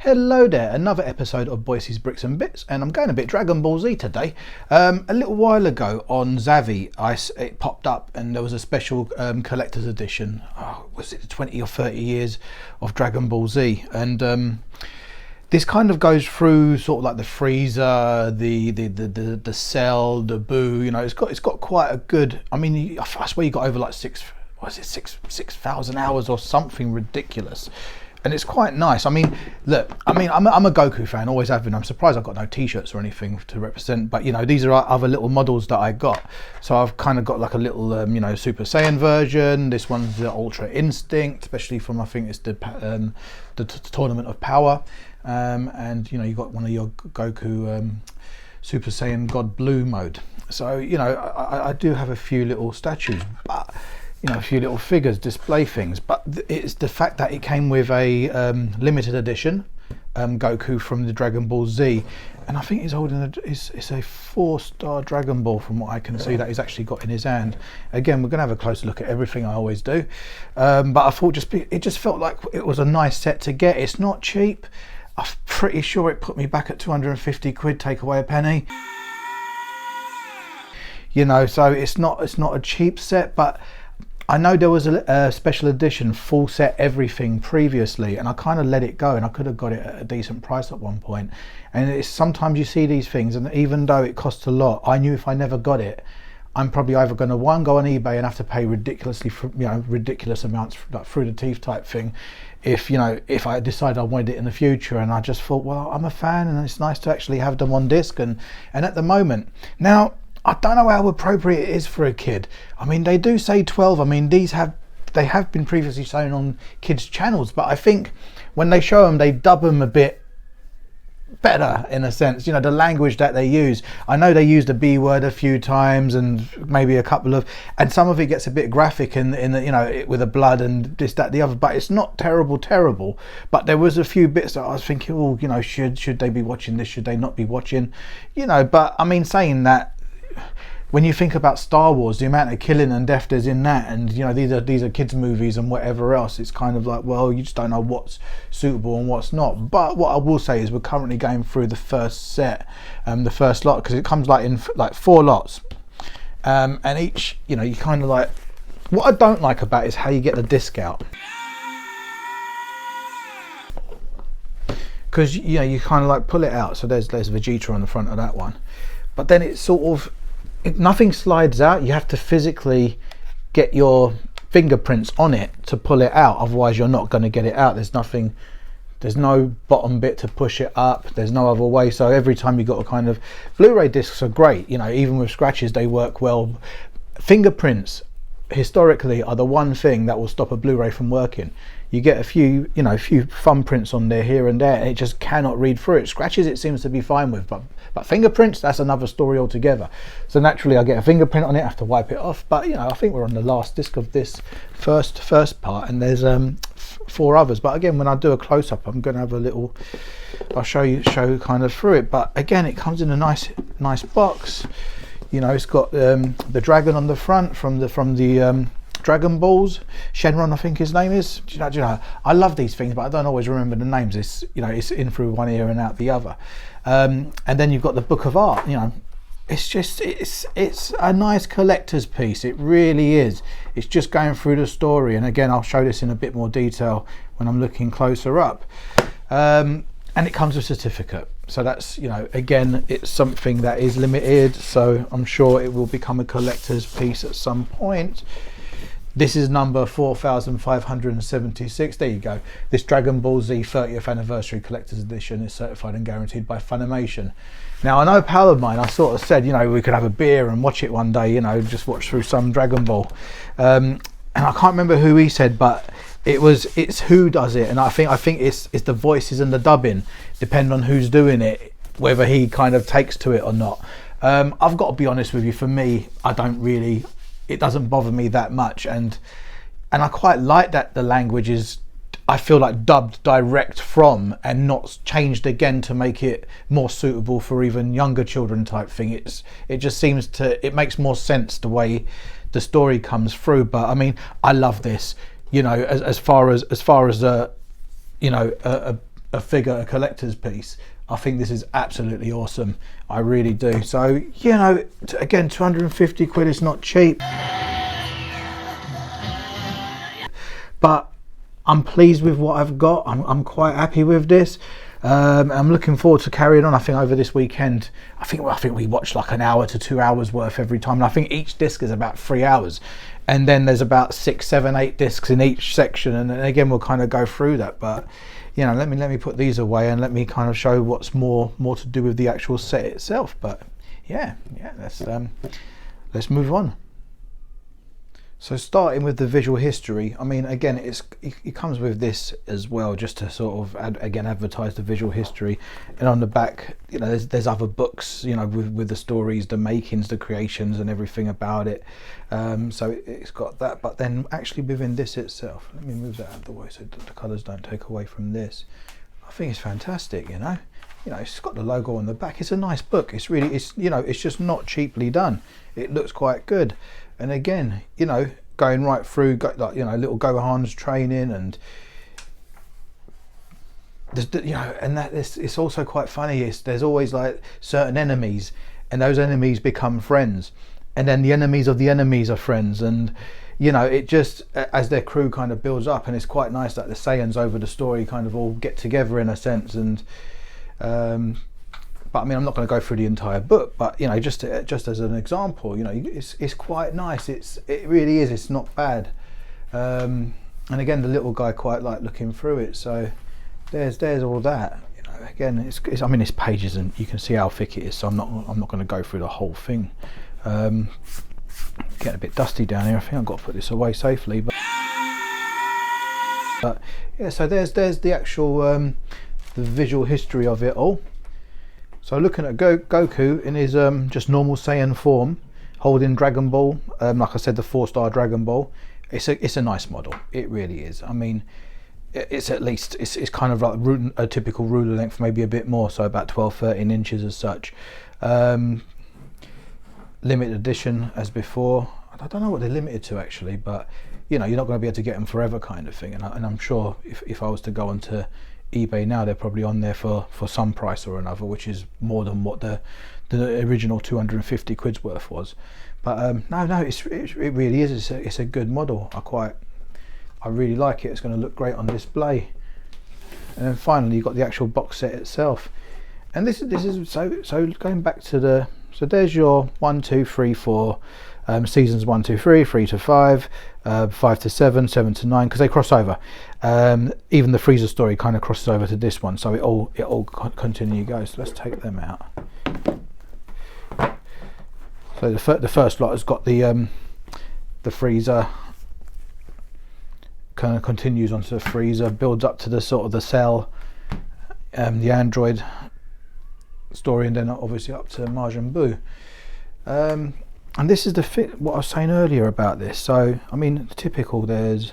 Hello there, another episode of Boise's Bricks and Bits, and I'm going a bit Dragon Ball Z today. A little while ago on Zavvi, it popped up and there was a special collector's edition. Oh, was it 20 or 30 years of Dragon Ball Z? And this kind of goes through sort of like the Freezer, the Cell, the Boo. You know, it's got quite a good. I mean, I swear you got over like 6,000 hours or something ridiculous. And it's quite nice. I mean, look, I'm a Goku fan, always have been. I'm surprised I've got no t-shirts or anything to represent, but you know, these are other little models that I got. So I've kind of got like a little, you know, Super Saiyan version. This one's the Ultra Instinct, especially from, I think it's the Tournament of Power. And you know, you got one of your Goku Super Saiyan God Blue mode. So, you know, I do have a few little statues, but you know, a few little figures, display things, but it's the fact that it came with a limited edition Goku from the Dragon Ball Z, and I think he's holding it's a 4-star Dragon Ball from what I can see that he's actually got in his hand. Again, we're gonna have a closer look at everything, I always do, but I thought it just felt like it was a nice set to get. It's not cheap. I'm pretty sure it put me back at 250 quid, take away a penny. You know, so it's not a cheap set, but I know there was a special edition full set everything previously, and I kind of let it go, and I could have got it at a decent price at one point. And it's sometimes you see these things, and even though it costs a lot, I knew if I never got it, I'm probably either going to go on eBay and have to pay ridiculous amounts, like through the teeth type thing, if I decide I wanted it in the future. And I just thought, well, I'm a fan, and it's nice to actually have them on disc, and at the moment now, I don't know how appropriate it is for a kid. I mean, they do say 12. I mean, they have been previously shown on kids' channels, but I think when they show them, they dub them a bit better in a sense. You know, the language that they use. I know they used the B word a few times, and maybe a couple of, and some of it gets a bit graphic in the, you know, with the blood and this, that, the other. But it's not terrible. But there was a few bits that I was thinking, oh, you know, should they be watching this? Should they not be watching? You know, but I mean, saying that, when you think about Star Wars, the amount of killing and death there's in that, and you know, these are kids movies and whatever else, it's kind of like, well, you just don't know what's suitable and what's not. But what I will say is we're currently going through the first set, the first lot, because it comes like in like 4 lots, and each, you know, you kind of like, what I don't like about it is how you get the disc out, because you know, you kind of like pull it out. So there's Vegeta on the front of that one, but then it's sort of, nothing slides out. You have to physically get your fingerprints on it to pull it out, otherwise you're not going to get it out. There's no bottom bit to push it up, there's no other way. So every time you got a kind of, Blu-ray discs are great, you know, even with scratches they work well. Fingerprints historically are the one thing that will stop a Blu-ray from working. You get a few thumbprints on there here and there, and it just cannot read through it. Scratches it seems to be fine with, but fingerprints, that's another story altogether. So naturally I get a fingerprint on it, I have to wipe it off. But you know, I think we're on the last disc of this first part, and there's 4 others. But again, when I do a close-up, I'm going to have a little, I'll show kind of through it. But again, it comes in a nice box. You know, it's got the dragon on the front from the Dragon Balls. Shenron, I think his name is. Do you know, I love these things, but I don't always remember the names. It's, you know, it's in through one ear and out the other. And then you've got the Book of Art. You know, it's just, it's a nice collector's piece. It really is. It's just going through the story. And again, I'll show this in a bit more detail when I'm looking closer up. And it comes with a certificate. So that's, you know, again, it's something that is limited. So I'm sure it will become a collector's piece at some point. This is number 4576. There you go. This Dragon Ball Z 30th Anniversary Collector's Edition is certified and guaranteed by Funimation. Now, I know a pal of mine, I sort of said, you know, we could have a beer and watch it one day, you know, just watch through some Dragon Ball. And I can't remember who he said, but it's who does it. And I think it's the voices and the dubbing, depend on who's doing it, whether he kind of takes to it or not. I've got to be honest with you, for me, it doesn't bother me that much, and I quite like that the language is, I feel like, dubbed direct from and not changed again to make it more suitable for even younger children type thing. It just seems to, it makes more sense the way the story comes through. But I mean, I love this, you know, as far as a a figure, a collector's piece, I think this is absolutely awesome. I really do. So, you know, again, 250 quid is not cheap. But I'm pleased with what I've got. I'm quite happy with this. I'm looking forward to carrying on. I think over this weekend, I think we watched like an hour to 2 hours worth every time. And I think each disc is about 3 hours. And then there's about 6, 7, 8 discs in each section. And then again, we'll kind of go through that. But you know, let me put these away and let me kind of show what's more to do with the actual set itself. But yeah, let's move on. So starting with the visual history, I mean, again, it comes with this as well, just to sort of advertise the visual history. And on the back, you know, there's other books, you know, with the stories, the makings, the creations, and everything about it. So it's got that. But then actually within this itself, let me move that out of the way so the colours don't take away from this. I think it's fantastic, you know. You know, it's got the logo on the back. It's a nice book. It's you know, it's just not cheaply done. It looks quite good. And again, you know, going right through, like, you know, little Gohan's training, and you know, and that it's also quite funny. There's always like certain enemies, and those enemies become friends, and then the enemies of the enemies are friends, and you know, it just, as their crew kind of builds up, and it's quite nice that the Saiyans over the story kind of all get together in a sense. And but I mean, I'm not going to go through the entire book, but you know, just as an example, you know, it's quite nice. It really is. It's not bad. And again, the little guy quite like looking through it. So there's all that. You know, again, it's I mean, it's pages, and you can see how thick it is. So I'm not going to go through the whole thing. Getting a bit dusty down here. I think I've got to put this away safely. But yeah, so there's the actual the visual history of it all. So looking at Goku in his just normal Saiyan form, holding Dragon Ball, like I said, the 4-star Dragon Ball. It's a nice model. It really is. I mean, it's at least it's kind of like a typical ruler length, maybe a bit more, so about 12-13 inches as such. Limited edition as before. I don't know what they're limited to actually, but you know, you're not going to be able to get them forever, kind of thing. And I'm sure if I was to go onto eBay now, they're probably on there for some price or another, which is more than what the original 250 quid's worth was. But no, it really is. It's a good model. I really like it. It's going to look great on display. And then finally, you've got the actual box set itself. And this is so going back to so there's your 1, 2, 3, 4 seasons 1, 2, 3, 3 to 5, 5 to 7, 7 to 9, because they cross over. Even the Freezer story kind of crosses over to this one, so it all continue goes. So let's take them out. So the first lot has got the Freezer, kind of continues onto the Freezer, builds up to the sort of the Cell, the Android story, and then obviously up to Majin Buu. And this is what I was saying earlier about this. So I mean, typical, there's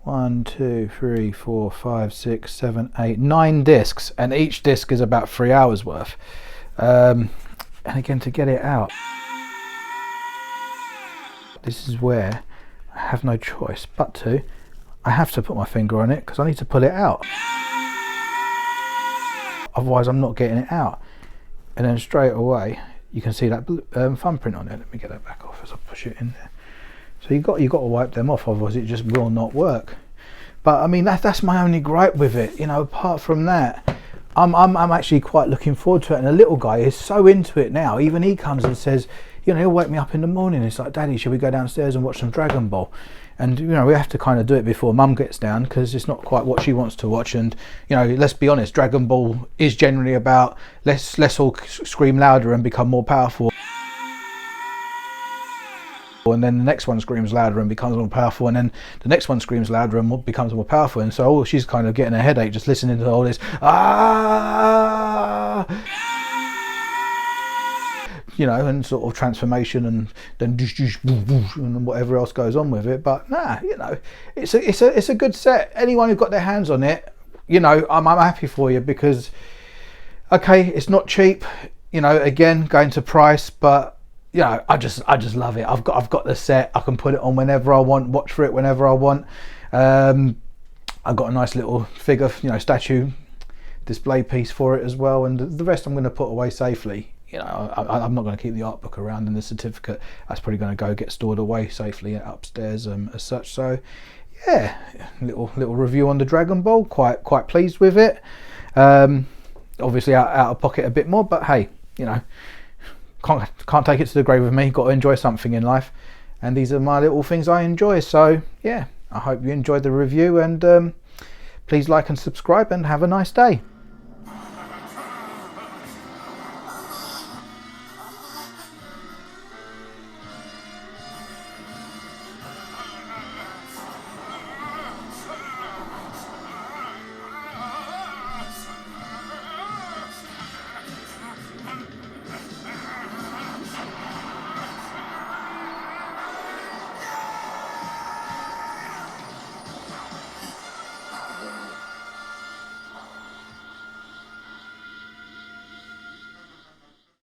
1, 2, 3, 4, 5, 6, 7, 8, 9 discs, and each disc is about 3 hours worth. And again, to get it out, this is where I have no choice but I have to put my finger on it, because I need to pull it out, otherwise I'm not getting it out. And then straight away you can see that thumbprint on it. Let me get that back off as I push it in there. So you got to wipe them off, otherwise it just will not work. But I mean, that's my only gripe with it. You know, apart from that, I'm actually quite looking forward to it. And the little guy is so into it now. Even he comes and says, you know, he'll wake me up in the morning. It's like, Daddy, should we go downstairs and watch some Dragon Ball? And you know, we have to kind of do it before Mum gets down, because it's not quite what she wants to watch. And you know, let's be honest, Dragon Ball is generally about let's all scream louder and become more powerful. And then the next one screams louder and becomes more powerful, and then the next one screams louder and becomes more powerful. And so she's kind of getting a headache just listening to all this you know, and sort of transformation, and then and whatever else goes on with it. But nah, you know, it's a good set. Anyone who got their hands on it, you know, I'm happy for you, because okay, it's not cheap, you know, again, going to price, but you know, I just love it. I've got the set. I can put it on whenever I want, watch for it whenever I want. I got a nice little figure, you know, statue display piece for it as well, and the rest I'm going to put away safely. You know, I'm not going to keep the art book around, and the certificate, that's probably going to go get stored away safely upstairs as such. So yeah, little review on the Dragon Ball. Quite pleased with it. Obviously out of pocket a bit more, but hey, you know, can't take it to the grave with me. Got to enjoy something in life, and these are my little things I enjoy. So yeah, I hope you enjoyed the review, and please like and subscribe, and have a nice day.